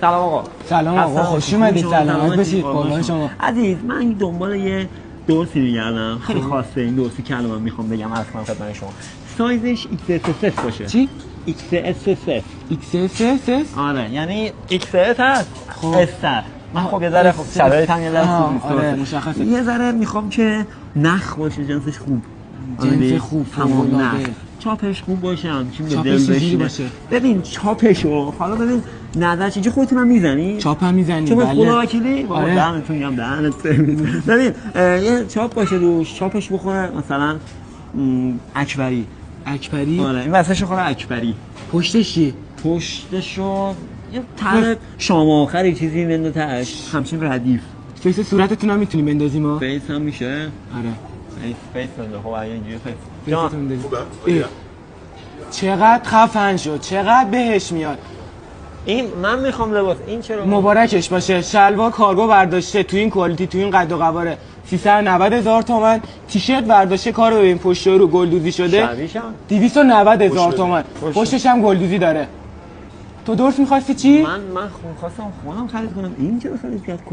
سلام آقا. سلام آقا، خوش اومدید. سلامت باشید. قربان شما. عزیز، من دنبال یه دورسی میگردم. خیلی خاصه این دورسی که الان میخوام بگم عرض کنم خدمت شما. سایزش XS باشه. چی؟ XS. XS؟ آره، یعنی XS هست. خب استر. من خب یه ذره شرایطم یه ذره خوب نیست. آره مشخصه. یه ذره میخوام که نخ باشه، جنسش خوب. جنس خوب، همون نخ. چاپش خوب باشه، همچین به دل بشینه. ببین چاپشو، حالا ببین نظر چیزی خودتونم میزنی؟ چاپ هم میزنی. چاپ بله. خدا وکیلی؟ آره. دهنتون میگم دهنت سرویس. ببین یه چاپ باشه روش، چاپش بخوره مثلا اکبری. آره، این واسهش بخوره اکبری. پشتش چی؟ پشتشو یه طرح شام آخری چیزی بندازش، همچین ردیف. فیس صورتتون هم میتونیم بندازیم ها؟ فیس هم میشه؟ آره. فیس بنده. خب اگه اینجوری فیس. فیستون بندازیم. چقدر خفن شد، چقدر بهش میاد. این من میخوام لباس، این چرا مبارکش باشه. شلوار کارگو برداشته تو این کوالیتی، تو این قد و قواره، 390,000 تومان. تیشرت برداشته، کارو ببین پشت رو گلدوزی شده، 290,000 تومان. پشتش هم گلدوزی داره. تو درست می‌خواستی چی؟ من خواستم خودم خرید کنم. این چرا خرید کرد؟